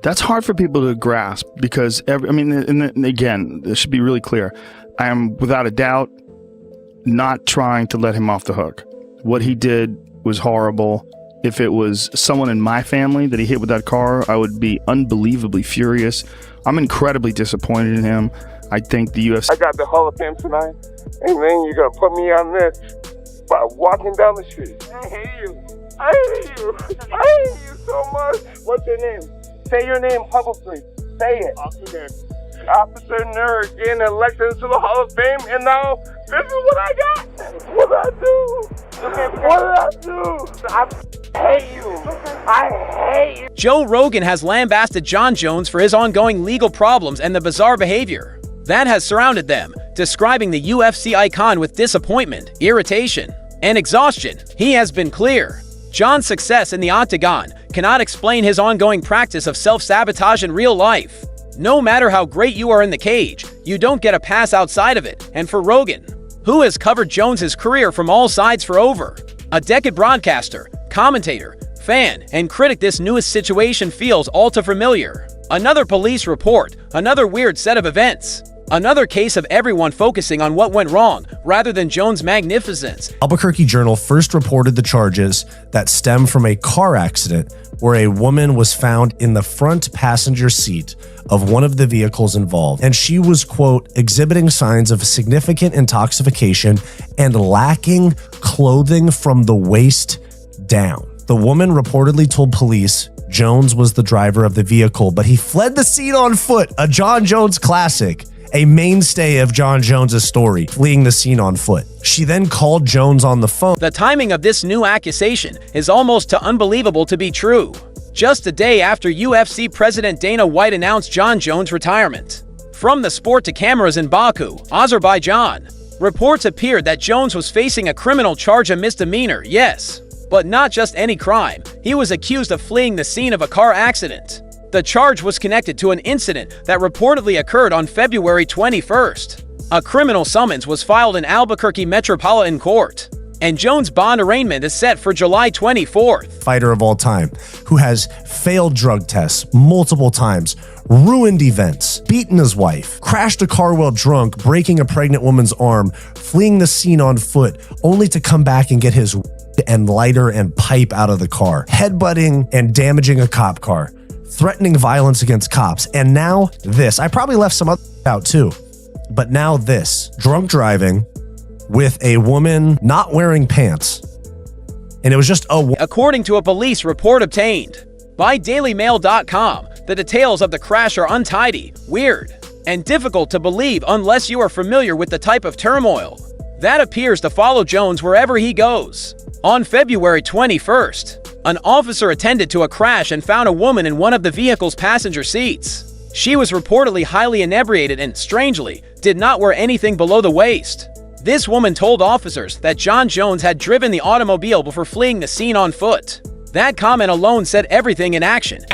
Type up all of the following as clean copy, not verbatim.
That's hard for people to grasp because, and again, this should be really clear. I am without a doubt not trying to let him off the hook. What he did was horrible. If it was someone in my family that he hit with that car, I would be unbelievably furious. I'm incredibly disappointed in him. I think the UFC... I got the Hall of Fame tonight, and then you're going to put me on this by walking down the street. I hate you. I hate you. I hate you so much. What's your name? Say your name publicly. Say it. Officer Nerd getting elected into the Hall of Fame, and now this is what I got. What did I do? What did I do? I hate you. I hate you. Joe Rogan has lambasted Jon Jones for his ongoing legal problems and the bizarre behavior that has surrounded them, describing the UFC icon with disappointment, irritation, and exhaustion. He has been clear. Jon's success in the octagon cannot explain his ongoing practice of self-sabotage in real life. No matter how great you are in the cage, you don't get a pass outside of it. And for Rogan, who has covered Jones' career from all sides for over a decade, broadcaster, commentator, fan, and critic, this newest situation feels all too familiar. Another police report, another weird set of events, another case of everyone focusing on what went wrong rather than Jones' magnificence. Albuquerque Journal first reported the charges that stem from a car accident where a woman was found in the front passenger seat of one of the vehicles involved, and she was, quote, exhibiting signs of significant intoxication and lacking clothing from the waist down. The woman reportedly told police Jones was the driver of the vehicle, but he fled the scene on foot, a Jon Jones classic. A mainstay of Jon Jones' story, fleeing the scene on foot. She then called Jones on the phone. The timing of this new accusation is almost too unbelievable to be true. Just a day after UFC President Dana White announced Jon Jones' retirement from the sport to cameras in Baku, Azerbaijan, reports appeared that Jones was facing a criminal charge of misdemeanor, yes, but not just any crime. He was accused of fleeing the scene of a car accident. The charge was connected to an incident that reportedly occurred on February 21st. A criminal summons was filed in Albuquerque Metropolitan Court, and Jones' bond arraignment is set for July 24th. Fighter of all time, who has failed drug tests multiple times, ruined events, beaten his wife, crashed a car while drunk, breaking a pregnant woman's arm, fleeing the scene on foot, only to come back and get his and lighter and pipe out of the car, headbutting and damaging a cop car, threatening violence against cops, and now this. I probably left some other out too, but now this. Drunk driving with a woman not wearing pants. And it was just According to a police report obtained by DailyMail.com, the details of the crash are untidy, weird, and difficult to believe unless you are familiar with the type of turmoil that appears to follow Jones wherever he goes. On February 21st, an officer attended to a crash and found a woman in one of the vehicle's passenger seats. She was reportedly highly inebriated and, strangely, did not wear anything below the waist. This woman told officers that Jon Jones had driven the automobile before fleeing the scene on foot. That comment alone said everything in action.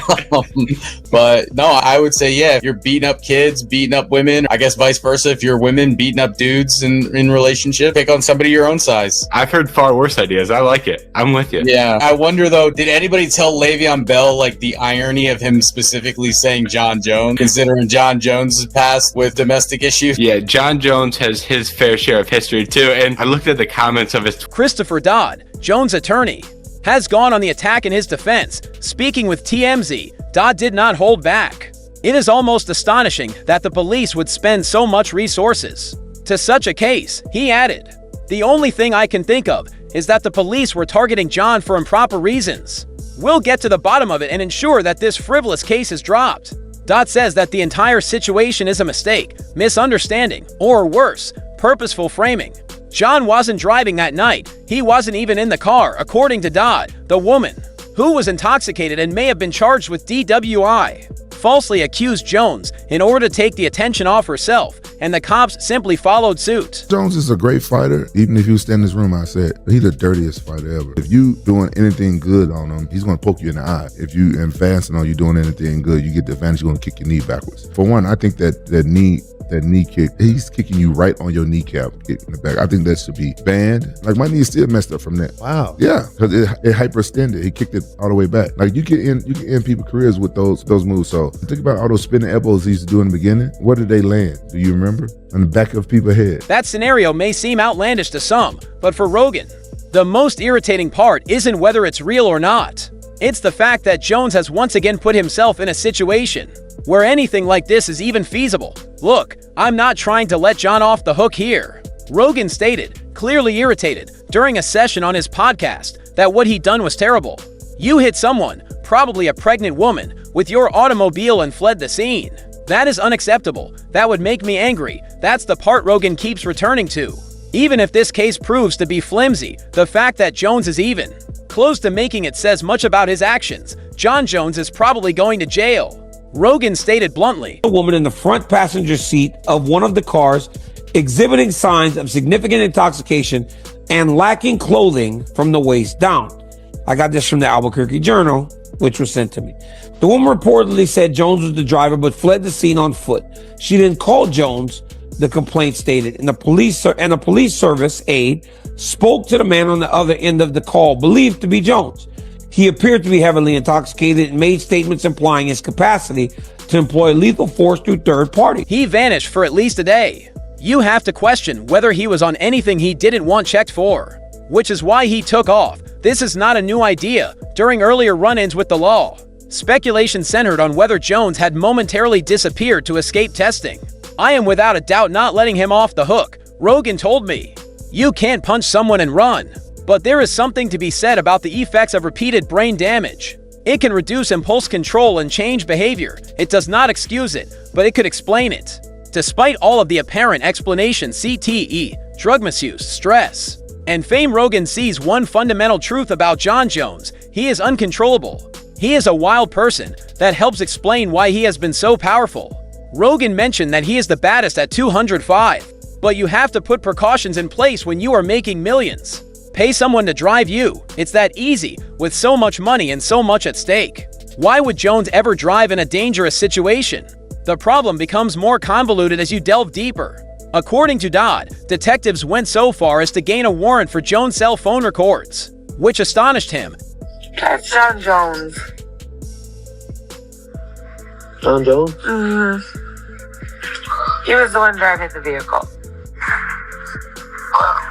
But no, I would say, yeah, if you're beating up kids, beating up women, I guess vice versa, if you're women beating up dudes in relationship, pick on somebody your own size. I've heard far worse ideas. I like it. I'm with you. Yeah. I wonder though, did anybody tell Le'Veon Bell like the irony of him specifically saying Jon Jones, considering Jon Jones' past with domestic issues? Yeah, Jon Jones has his fair share of history too, and I looked at the comments of his... Christopher Dodd, Jones' attorney, has gone on the attack in his defense. Speaking with TMZ, Dodd did not hold back. It is almost astonishing that the police would spend so much resources to such a case, he added. The only thing I can think of is that the police were targeting Jon for improper reasons. We'll get to the bottom of it and ensure that this frivolous case is dropped. Dodd says that the entire situation is a mistake, misunderstanding, or worse, purposeful framing. Jon wasn't driving that night. He wasn't even in the car, according to Dodd. The woman, who was intoxicated and may have been charged with DWI, falsely accused Jones in order to take the attention off herself. and the cops simply followed suit. Jones is a great fighter. Even if you stand in this room, I said, he's the dirtiest fighter ever. If you doing anything good on him, he's going to poke you in the eye. If you advancing on you doing anything good, you get the advantage, you're going to kick your knee backwards. For one, I think that knee kick, he's kicking you right on your kneecap in the back. I think that should be banned. Like, my knee is still messed up from that. Wow. Yeah, because it hyperextended. He kicked it all the way back. Like, you can end people's careers with those moves. So think about all those spinning elbows he used to do in the beginning. Where did they land? Do you remember? On the back of people's head. That scenario may seem outlandish to some, but for Rogan, the most irritating part isn't whether it's real or not. It's the fact that Jones has once again put himself in a situation where anything like this is even feasible. Look, I'm not trying to let John off the hook here. Rogan stated, clearly irritated, during a session on his podcast, that what he'd done was terrible. You hit someone, probably a pregnant woman, with your automobile and fled the scene. That is unacceptable. That would make me angry. That's the part Rogan keeps returning to. Even if this case proves to be flimsy, the fact that Jones is even close to making it says much about his actions. John Jones is probably going to jail. Rogan stated bluntly, a woman in the front passenger seat of one of the cars exhibiting signs of significant intoxication and lacking clothing from the waist down. I got this from the Albuquerque Journal, which was sent to me. The woman reportedly said Jones was the driver but fled the scene on foot. She then called Jones, the complaint stated, and the police service aide spoke to the man on the other end of the call, believed to be Jones. He appeared to be heavily intoxicated and made statements implying his capacity to employ lethal force through third party. He vanished for at least a day. You have to question whether he was on anything he didn't want checked for, which is why he took off. This is not a new idea. During earlier run-ins with the law, speculation centered on whether Jones had momentarily disappeared to escape testing. I am without a doubt not letting him off the hook. Rogan told me, you can't punch someone and run. But there is something to be said about the effects of repeated brain damage. It can reduce impulse control and change behavior. It does not excuse it, but it could explain it. Despite all of the apparent explanations, CTE, drug misuse, stress, and fame, Rogan sees one fundamental truth about John Jones. He is uncontrollable. He is a wild person. That helps explain why he has been so powerful. Rogan mentioned that he is the baddest at 205, but you have to put precautions in place when you are making millions. Pay someone to drive you. It's that easy, with so much money and so much at stake. Why would Jones ever drive in a dangerous situation? The problem becomes more convoluted as you delve deeper. According to Dodd, detectives went so far as to gain a warrant for Jones' cell phone records, which astonished him. That's John Jones. John Jones? Mm-hmm. He was the one driving the vehicle.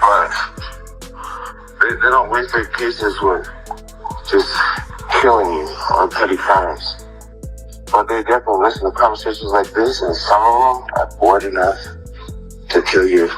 But they don't waste their cases with just killing you on petty crimes. But they definitely listen to conversations like this, and some of them are bored enough to kill you.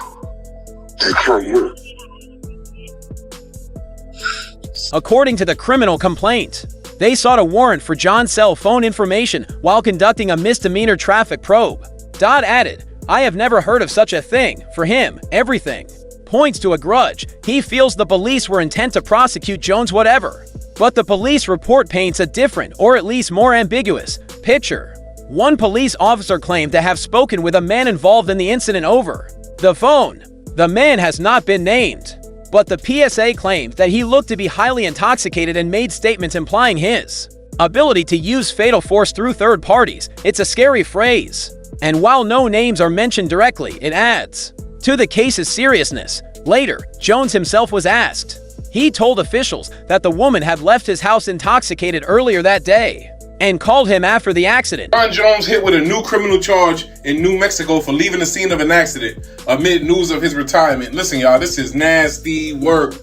According to the criminal complaint, they sought a warrant for John's cell phone information while conducting a misdemeanor traffic probe. Dodd added, I have never heard of such a thing. For him, everything points to a grudge. He feels the police were intent to prosecute Jones whatever. But the police report paints a different, or at least more ambiguous, picture. One police officer claimed to have spoken with a man involved in the incident over the phone. The man has not been named, but the PSA claimed that he looked to be highly intoxicated and made statements implying his ability to use fatal force through third parties. It's a scary phrase. And while no names are mentioned directly, it adds to the case's seriousness. Later, Jones himself was asked. He told officials that the woman had left his house intoxicated earlier that day and called him after the accident. John Jones hit with a new criminal charge in New Mexico for leaving the scene of an accident amid news of his retirement. Listen, y'all, this is nasty work.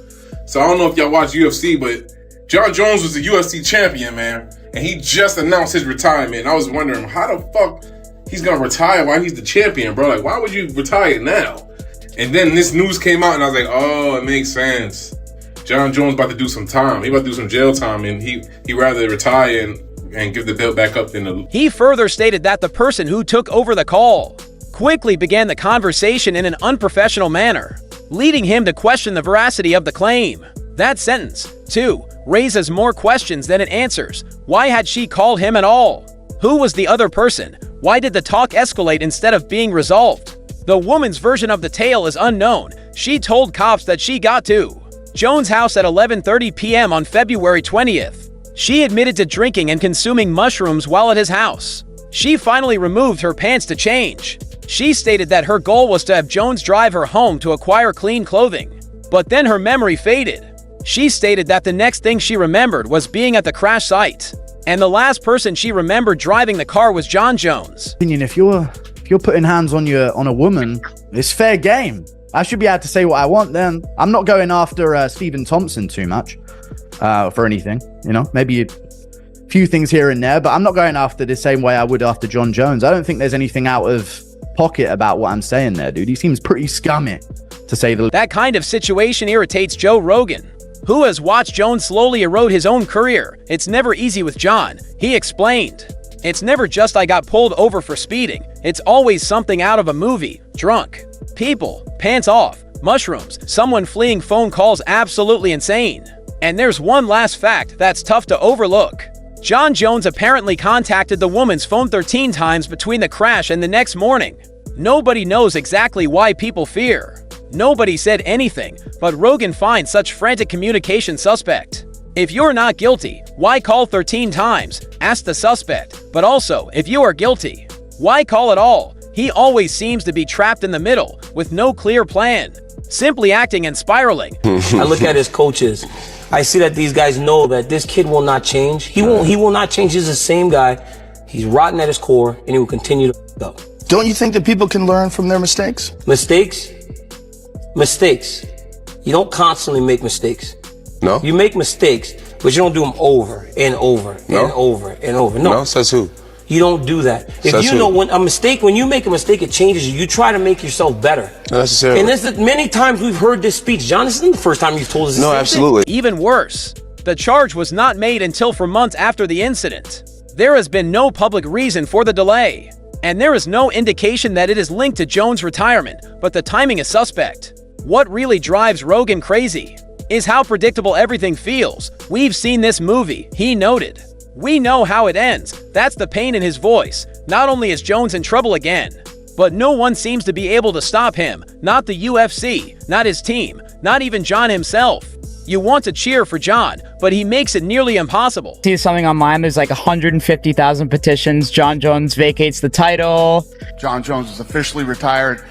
So I don't know if y'all watch UFC, but John Jones was a UFC champion, man. And he just announced his retirement. And I was wondering, how the fuck he's gonna retire while he's the champion, bro? Like, why would you retire now? And then this news came out and I was like, oh, it makes sense. John Jones about to do some time. He about to do some jail time, and he rather retire and give the belt back up than the... He further stated that the person who took over the call quickly began the conversation in an unprofessional manner, leading him to question the veracity of the claim. That sentence, too, raises more questions than it answers. Why had she called him at all? Who was the other person? Why did the talk escalate instead of being resolved? The woman's version of the tale is unknown. She told cops that she got to Jones' house at 11:30 p.m. on February 20th. She admitted to drinking and consuming mushrooms while at his house. She finally removed her pants to change. She stated that her goal was to have Jones drive her home to acquire clean clothing. But then her memory faded. She stated that the next thing she remembered was being at the crash site. And the last person she remembered driving the car was John Jones. If you're putting hands on a woman, it's fair game. I should be able to say what I want then. I'm not going after Stephen Thompson too much for anything. Maybe a few things here and there, but I'm not going after the same way I would after John Jones. I don't think there's anything out of pocket about what I'm saying there, dude. He seems pretty scummy, to say the least. That kind of situation irritates Joe Rogan, who has watched Jones slowly erode his own career. It's never easy with John. He explained, "It's never just I got pulled over for speeding. It's always something out of a movie. Drunk. People. Pants off. Mushrooms. Someone fleeing phone calls. Absolutely insane." And there's one last fact that's tough to overlook. John Jones apparently contacted the woman's phone 13 times between the crash and the next morning. Nobody knows exactly why people fear. Nobody said anything, but Rogan finds such frantic communication suspect. If you're not guilty, why call 13 times? Ask the suspect. But also, if you are guilty, why call at all? He always seems to be trapped in the middle, with no clear plan, simply acting and spiraling. I look at his coaches. I see that these guys know that this kid will not change. He will not change. He's the same guy. He's rotten at his core, and he will continue to go. Don't you think that people can learn from their mistakes? Mistakes? You don't constantly make mistakes. No? You make mistakes, but you don't do them over and over and over and over. No, says who? You don't do that. If you know when you make a mistake, it changes you. You try to make yourself better. Not necessarily. And this is many times we've heard this speech. John, this isn't the first time you've told us this. No, absolutely. Even worse, the charge was not made until for months after the incident. There has been no public reason for the delay, and there is no indication that it is linked to Jones' retirement, but the timing is suspect. What really drives Rogan crazy is how predictable everything feels. We've seen this movie, he noted. We know how it ends. That's the pain in his voice. Not only is Jones in trouble again, but no one seems to be able to stop him. Not the UFC, not his team, not even John himself. You want to cheer for John, but he makes it nearly impossible. See something online, there's like 150,000 petitions. John Jones vacates the title. John Jones is officially retired.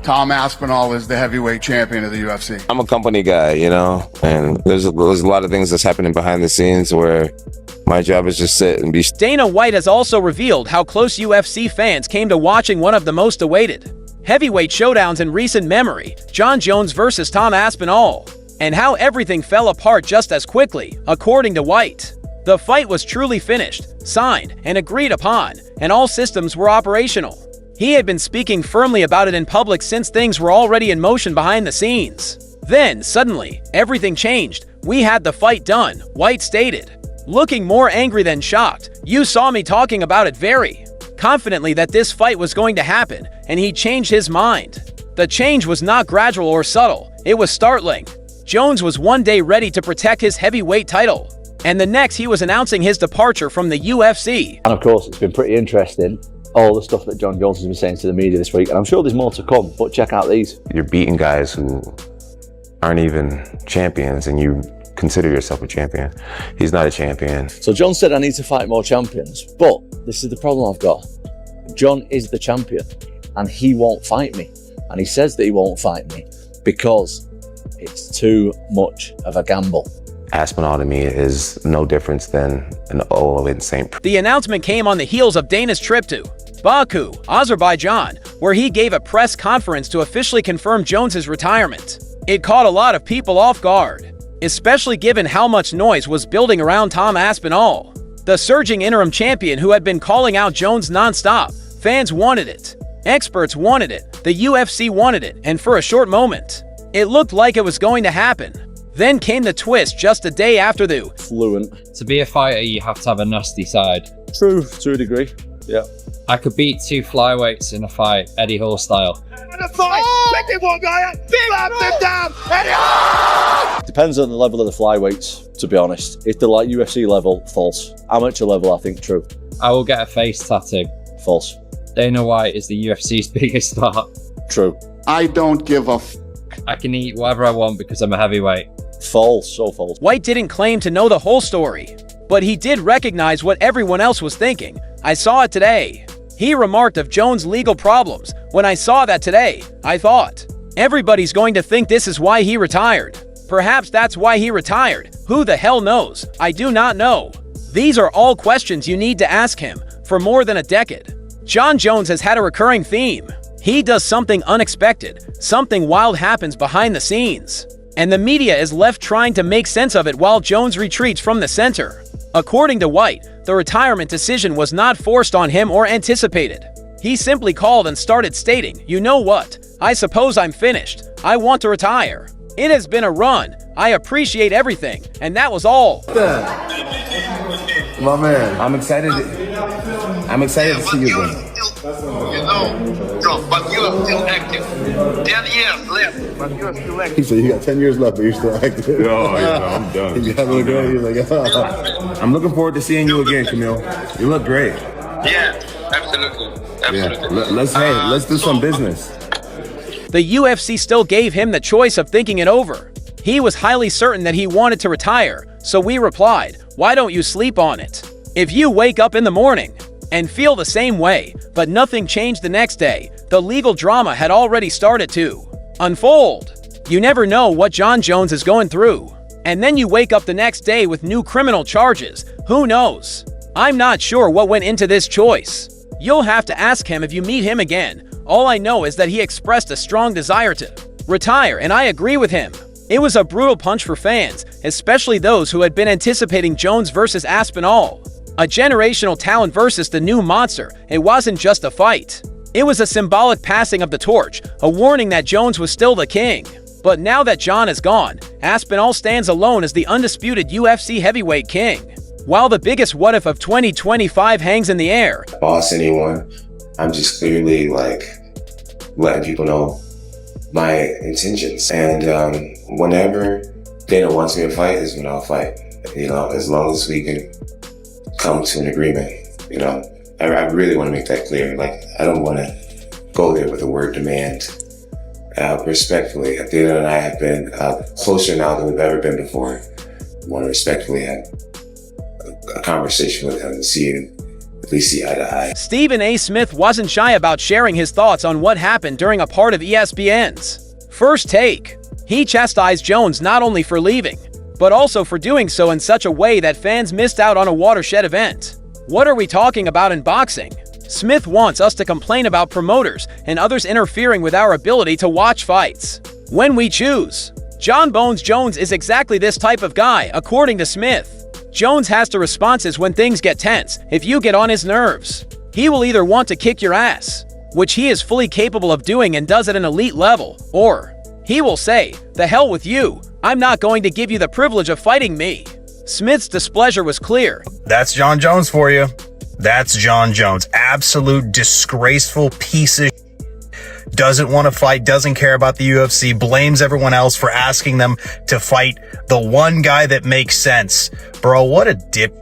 Tom Aspinall is the heavyweight champion of the UFC. I'm a company guy, and there's a lot of things that's happening behind the scenes where my job is just sit and be. Dana White has also revealed how close UFC fans came to watching one of the most awaited heavyweight showdowns in recent memory, John Jones versus Tom Aspinall, and how everything fell apart just as quickly, according to White. The fight was truly finished, signed, and agreed upon, and all systems were operational. He had been speaking firmly about it in public since things were already in motion behind the scenes. Then, suddenly, everything changed. We had the fight done, White stated. Looking more angry than shocked, "You saw me talking about it very confidently that this fight was going to happen, and he changed his mind." The change was not gradual or subtle, it was startling. Jones was one day ready to protect his heavyweight title, and the next he was announcing his departure from the UFC. And of course, it's been pretty interesting, all the stuff that John Jones has been saying to the media this week, and I'm sure there's more to come, but check out these. You're beating guys who aren't even champions, and you consider yourself a champion. He's not a champion. So John said, I need to fight more champions, but this is the problem I've got. John is the champion, and he won't fight me. And he says that he won't fight me because it's too much of a gamble. Aspinall to me is no difference than an insane. The announcement came on the heels of Dana's trip to Baku, Azerbaijan, where he gave a press conference to officially confirm Jones's retirement. It caught a lot of people off guard, especially given how much noise was building around Tom Aspinall, the surging interim champion who had been calling out Jones nonstop. Fans wanted it. Experts wanted it. The UFC wanted it. And for a short moment, it looked like it was going to happen. Then came the twist just a day after the fluent. To be a fighter, you have to have a nasty side. True, to a degree. Yeah. I could beat 2 flyweights in a fight, Eddie Hall style. Depends on the level of the flyweights, to be honest. If they're like UFC level, false. Amateur level, I think true. I will get a face tattoo. False. Dana White is the UFC's biggest star. True. I don't give a I can eat whatever I want because I'm a heavyweight. False, so false. White didn't claim to know the whole story, but he did recognize what everyone else was thinking. I saw it today. He remarked of Jones' legal problems. When I saw that today, I thought, everybody's going to think this is why he retired. Perhaps that's why he retired. Who the hell knows? I do not know. These are all questions you need to ask him. For more than a decade, Jon Jones has had a recurring theme. He does something unexpected, something wild happens behind the scenes, and the media is left trying to make sense of it while Jones retreats from the center. According to White, the retirement decision was not forced on him or anticipated. He simply called and started stating, "You know what? I suppose I'm finished. I want to retire. It has been a run. I appreciate everything." And that was all. My man, I'm excited to see you again. But you are still active. 10 years left. But you're still active. He said you got 10 years left, but you're still active. I'm done. He's having a great. He's like, I'm looking forward to seeing you again, Camille. You look great. Yeah, absolutely. Yeah. Let's do some business. The UFC still gave him the choice of thinking it over. He was highly certain that he wanted to retire, so we replied, "Why don't you sleep on it? If you wake up in the morning and feel the same way, but nothing changed the next day, the legal drama had already started to unfold. You never know what Jon Jones is going through. And then you wake up the next day with new criminal charges. Who knows? I'm not sure what went into this choice. You'll have to ask him if you meet him again. All I know is that he expressed a strong desire to retire, and I agree with him. It was a brutal punch for fans, especially those who had been anticipating Jones versus Aspinall. A generational talent versus the new monster. It wasn't just a fight. It was a symbolic passing of the torch, a warning that Jones was still the king. But now that Jon is gone, Aspinall stands alone as the undisputed UFC heavyweight king. While the biggest what-if of 2025 hangs in the air. Boss anyone, I'm just clearly letting people know my intentions. And whenever Dana wants me to fight is when I'll fight. As long as we can come to an agreement, I really want to make that clear. I don't want to go there with the word demand. Respectfully, Dana and I have been closer now than we've ever been before. I want to respectfully have a conversation with him and at least see eye to eye. Stephen A. Smith wasn't shy about sharing his thoughts on what happened during a part of ESPN's First Take. He chastised Jones not only for leaving, but also for doing so in such a way that fans missed out on a watershed event. What are we talking about in boxing? Smith wants us to complain about promoters and others interfering with our ability to watch fights when we choose. Jon Bones Jones is exactly this type of guy, according to Smith. Jones has to responses when things get tense. If you get on his nerves, he will either want to kick your ass, which he is fully capable of doing and does at an elite level, or he will say, "The hell with you. I'm not going to give you the privilege of fighting me." Smith's displeasure was clear. That's Jon Jones for you. That's Jon Jones. Absolute disgraceful piece of shit. Doesn't want to fight, doesn't care about the UFC, blames everyone else for asking them to fight the one guy that makes sense. Bro, what a dip.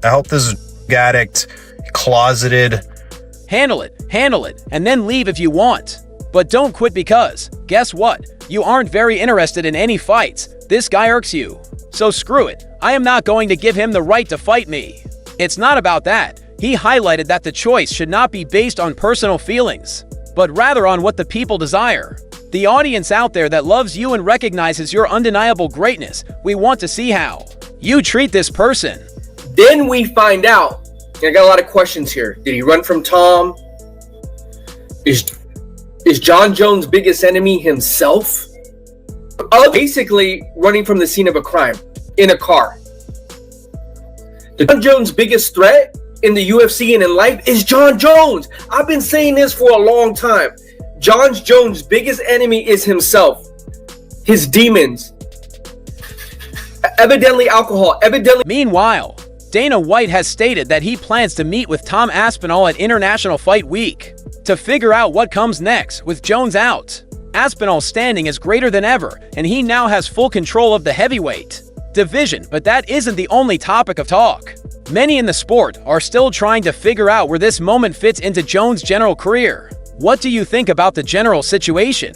I hope this is addict, closeted. Handle it, and then leave if you want. But don't quit because, guess what? You aren't very interested in any fights. This guy irks you. So screw it. I am not going to give him the right to fight me. It's not about that. He highlighted that the choice should not be based on personal feelings, but rather on what the people desire. The audience out there that loves you and recognizes your undeniable greatness, we want to see how you treat this person. Then we find out, and I got a lot of questions here. Did he run from Tom? Is Jon Jones' biggest enemy himself? Basically running from the scene of a crime in a car. Jon Jones' biggest threat in the UFC and in life is Jon Jones. I've been saying this for a long time. Jon Jones' biggest enemy is himself. His demons. Evidently alcohol. Meanwhile, Dana White has stated that he plans to meet with Tom Aspinall at International Fight Week to figure out what comes next with Jones out. Aspinall's standing is greater than ever, and he now has full control of the heavyweight division, but that isn't the only topic of talk. Many in the sport are still trying to figure out where this moment fits into Jones' general career. What do you think about the general situation?